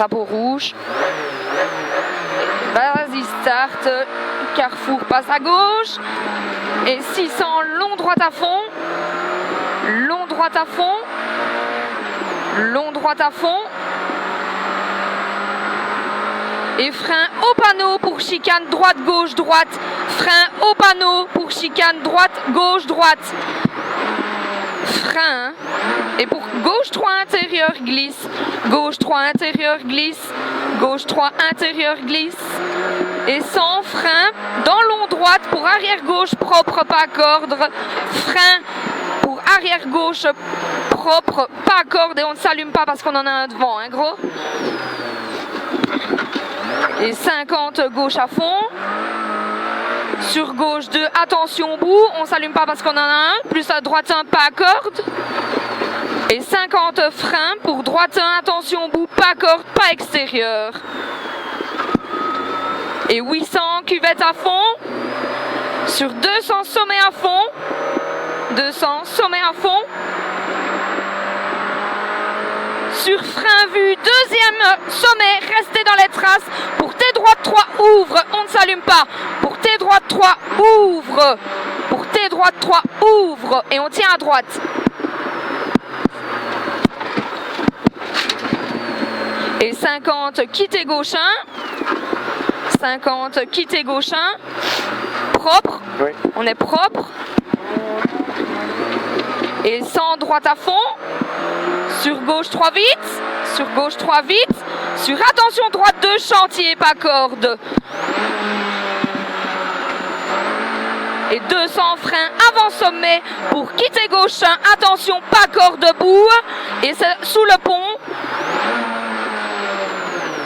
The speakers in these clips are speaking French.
Drapeau rouge. Vas-y, start. Carrefour passe à gauche. Et 600, long droite à fond. Long droite à fond. Long droite à fond. Et frein au panneau pour chicane droite, gauche, droite. Frein au panneau pour chicane droite, gauche, droite. Frein. Et pour gauche 3 intérieur glisse. Gauche 3 intérieur glisse. Gauche 3 intérieur glisse. Et sans frein dans long droite pour arrière gauche propre, pas corde. Frein pour arrière gauche propre, pas corde. Et on ne s'allume pas parce qu'on en a un devant, hein, gros. Et 50 gauche à fond. Sur gauche 2, attention au bout. On s'allume pas parce qu'on en a un. Plus à droite 1, pas corde. Et 50 frein pour droite 1, attention au bout, pas corde, pas extérieur. Et 800 cuvette à fond. Sur 200 sommet à fond. 200 sommet à fond. Sur frein vu, deuxième sommet, restez dans les traces. Pour T droite 3, ouvre, on ne s'allume pas. Pour T droite 3, ouvre. Pour T droite 3, ouvre. Et on tient à droite. Et 50, quittez gauche 1. 50, quittez gauche 1. Propre. Oui. On est propre. Et 100 droite à fond. Sur gauche 3 vite. Sur gauche 3 vite. Sur attention droite 2, chantier, pas corde. Et 200 frein avant sommet pour quitter gauche 1. Attention, pas corde debout. Et c'est sous le pont.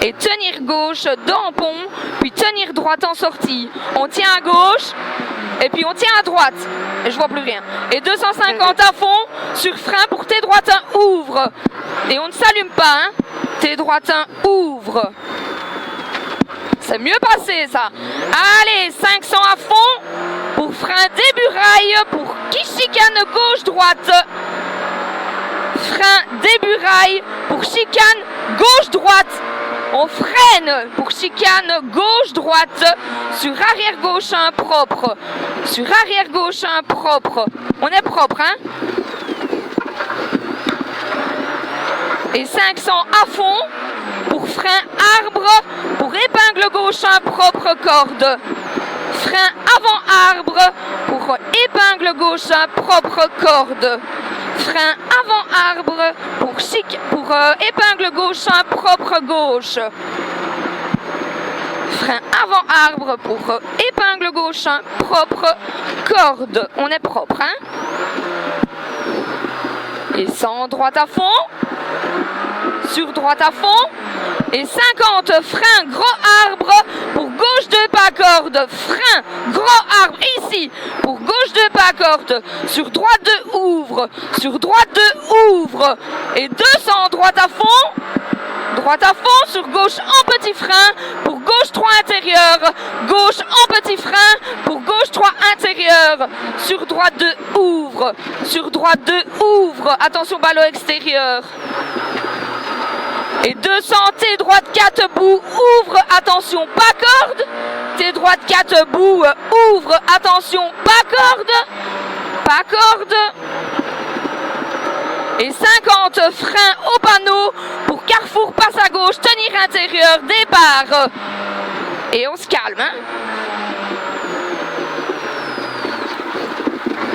Et tenir gauche dans pont, puis tenir droite en sortie. On tient à gauche, et puis on tient à droite. Et je vois plus rien. Et 250 à fond, sur frein pour T droite 1, ouvre. Et on ne s'allume pas, hein. T droite 1, ouvre. C'est mieux passé, ça. Allez, 500 à fond, pour frein début rail, pour qui chicane gauche-droite. Frein début rail, pour chicane gauche-droite. On freine pour chicane gauche-droite. Sur arrière gauche 1 propre. Sur arrière gauche 1 propre. On est propre, hein. Et 500 à fond. Pour frein arbre. Pour épingle gauche 1 propre corde. Frein avant arbre. Pour épingle gauche 1 propre corde. Frein avant arbre pour épingle gauche 1 propre gauche. Frein avant arbre pour épingle gauche 1 propre corde. On est propre, hein. Et 100 droite à fond. Sur droite à fond. Et 50 frein gros arbre pour gauche 2 pas corde. Frein gros arbre ici pour gauche 2 pas corde. Sur droite 2 ouvre. Sur droite 2 ouvre. Et 200 droite à fond. Droite à fond sur gauche en petit frein pour gauche 3 intérieur. Gauche en petit frein pour gauche 3 intérieur. Sur droite 2 ouvre. Sur droite 2 ouvre. Attention ballon extérieur. Et 200 T droite 4 bout, ouvre, attention, pas corde. T droite 4 bout, ouvre, attention, pas corde. Pas corde. Et 50 frein au panneau pour carrefour passe à gauche, tenir intérieur, départ. Et on se calme, hein.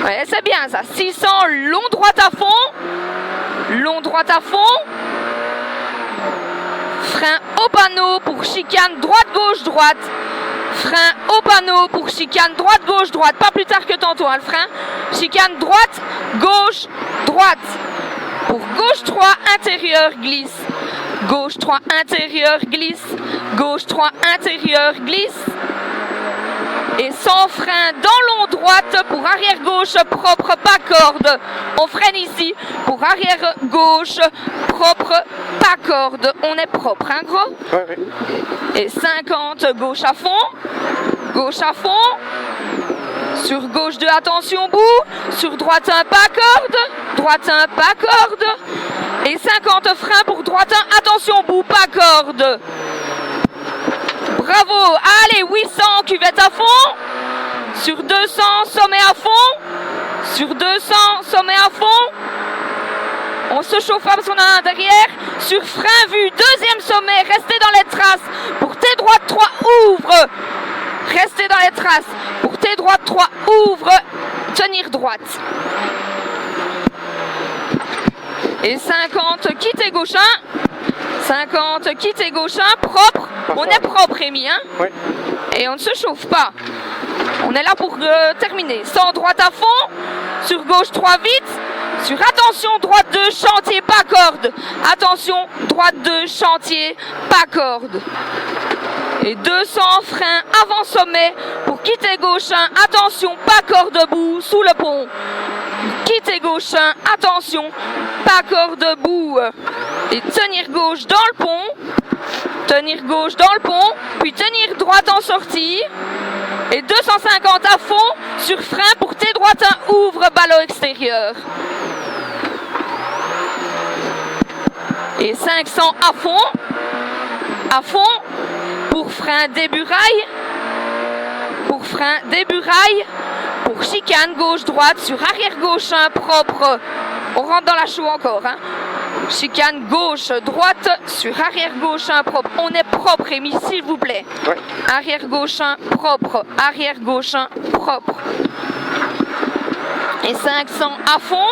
Ouais, c'est bien ça. 600 long droite à fond. Long droite à fond. Frein au panneau pour chicane droite-gauche-droite. Frein au panneau pour chicane droite-gauche-droite. Pas plus tard que tantôt, hein, le frein. Chicane droite-gauche-droite. Pour gauche 3, intérieur, glisse. Gauche 3, intérieur, glisse. Gauche 3, intérieur, glisse. Et sans frein dans long droite pour arrière gauche propre, pas corde. On freine ici pour arrière gauche propre, pas corde. On est propre, hein, gros. Ouais, ouais. Et 50 gauche à fond. Gauche à fond. Sur gauche 2, attention, bout. Sur droite 1, pas corde. Droite 1, pas corde. Et 50 freins pour droite 1, attention, bout, pas corde. Bravo. Allez, 800, cuvette à fond. Sur 200, sommet à fond. Sur 200, sommet à fond. On se chauffera parce qu'on a un derrière. Sur frein vu, deuxième sommet, restez dans les traces. Pour T droite 3, ouvre. Restez dans les traces. Pour T droite 3, ouvre. Tenir droite. Et 50, quittez gauche 1. 50, quittez gauche 1, propre. On est propre, Rémi, hein? Oui. Et on ne se chauffe pas. On est là pour terminer. 100, droite à fond. Sur gauche 3, vite. Sur attention, droite 2, chantier, pas corde. Attention, droite 2, chantier, pas corde. Et 200 freins avant sommet pour quitter gauche 1. Attention, pas corde debout sous le pont. Quitter gauche 1. Attention, pas corde debout. Et tenir gauche dans le pont. Tenir gauche dans le pont. Puis tenir droite en sortie. Et 250 à fond sur frein pour T droite 1. Ouvre ballot extérieur. Et 500 à fond. À fond. Pour frein début rail. Pour frein début rail. Pour chicane gauche-droite sur arrière gauche 1 propre. On rentre dans la chaux encore. Hein. Chicane gauche-droite sur arrière gauche 1 propre. On est propre, Rémi, s'il vous plaît. Ouais. Arrière gauche 1 propre. Arrière gauche 1 propre. Et 500 à fond.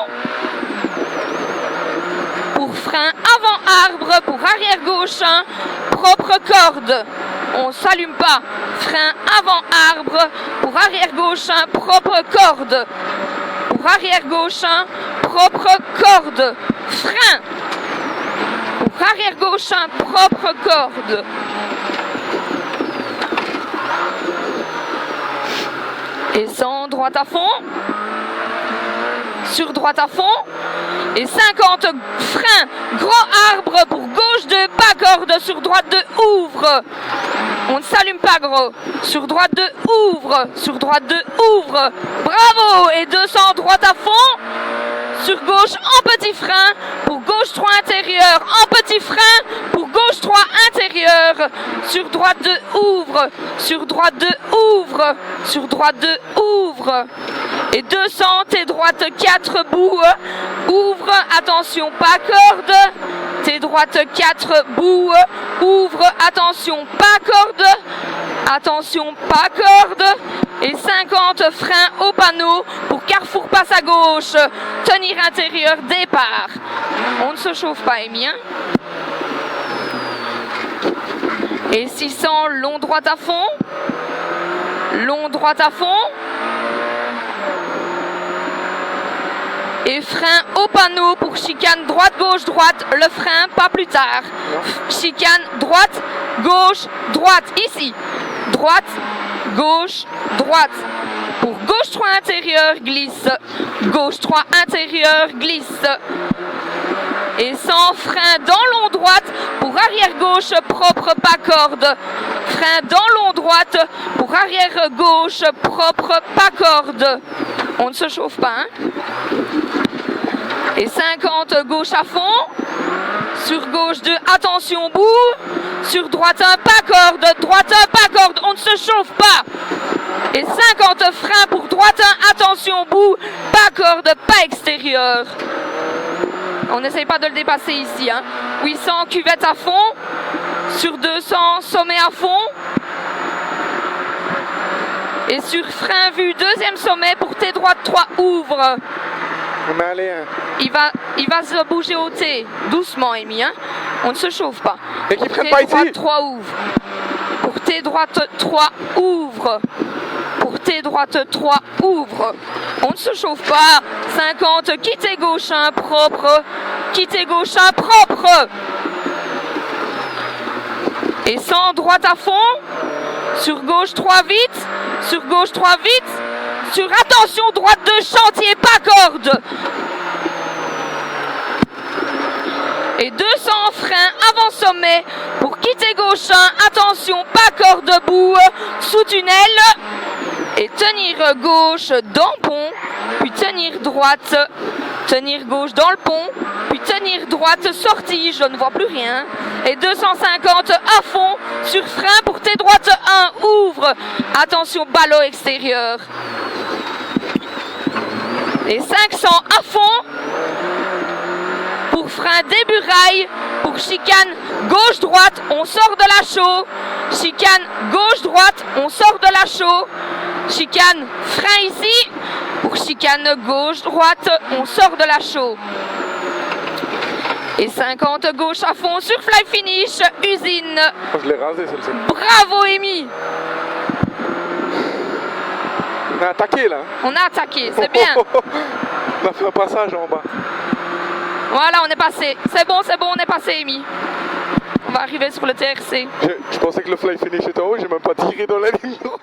Pour frein avant arbre. Pour arrière gauche 1 propre corde. On s'allume pas. Frein avant arbre. Pour arrière gauche 1 propre corde. Pour arrière gauche 1 propre corde. Frein. Pour arrière gauche 1 propre corde. Et 100 droite à fond. Sur droite à fond. Et 50 frein, grand arbre pour gauche 2, pas corde, sur droite 2, ouvre. On ne s'allume pas gros. Sur droite 2, ouvre. Sur droite 2, ouvre. Bravo. Et 200 droite à fond. Sur gauche en petit frein. Pour gauche 3 intérieur. En petit frein. Pour gauche 3 intérieur. Sur droite 2, ouvre. Sur droite 2, ouvre. Sur droite 2, ouvre. Et 200, T droite 4 bout. Ouvre. Attention, pas corde. T droite 4 bout. Ouvre. Attention, pas corde. Attention, pas corde. Et 50 freins au panneau pour carrefour passe à gauche. Tenir intérieur, départ. On ne se chauffe pas, Amy. Hein? Et 600, long droite à fond. Long droite à fond. Et frein au panneau pour chicane droite, gauche, droite. Le frein, pas plus tard. Chicane droite, gauche, droite. Ici. Droite, gauche, droite. Pour gauche 3 intérieur, glisse. Gauche 3 intérieur, glisse. Et sans frein dans long droite pour arrière gauche propre, pas corde. Frein dans long droite pour arrière gauche propre, pas corde. On ne se chauffe pas. Hein? Et 50 gauche à fond. Sur gauche 2, attention bout. Sur droite 1, pas corde. Droite 1, pas corde. On ne se chauffe pas. Et 50 freins pour droite 1, attention bout. Pas corde, pas extérieur. On n'essaye pas de le dépasser ici. Hein. 800 cuvette à fond. Sur 200 sommet à fond. Et sur frein vu, deuxième sommet pour T droite 3, ouvre. Mais allez, hein. Il va se bouger au T, doucement Amy, hein. On ne se chauffe pas. Et qui prenne T pas droite ici. 3 ouvre. Pour T droite 3 ouvre. Pour T droite 3 ouvre. On ne se chauffe pas. 50, quittez gauche 1 propre. Quittez gauche 1 propre. Et 100 droite à fond. Sur gauche 3 vite. Sur gauche 3 vite. Sur attention droite 2 chantier, pas corde. Et 200 freins avant sommet pour quitter gauche 1. Attention, pas corde debout. Sous tunnel. Et tenir gauche dans le pont, puis tenir droite, tenir gauche dans le pont, puis tenir droite, sortie, je ne vois plus rien. Et 250 à fond, sur frein pour tes droites 1, ouvre. Attention, ballot extérieur. Et 500 à fond, pour frein début rail, pour chicane gauche-droite, on sort de la chaux. Chicane gauche-droite, on sort de la chaux. Chicane frein ici, pour chicane gauche-droite, on sort de la chaux. Et 50 gauche à fond sur fly finish, usine. Je l'ai rasé celle-ci. Bravo Amy. On a attaqué là. On a attaqué, c'est bien. On a fait un passage en bas. Voilà, on est passé. C'est bon, on est passé Amy. On va arriver sur le TRC. Je pensais que le fly finish était en haut, j'ai même pas tiré dans la ligne droite.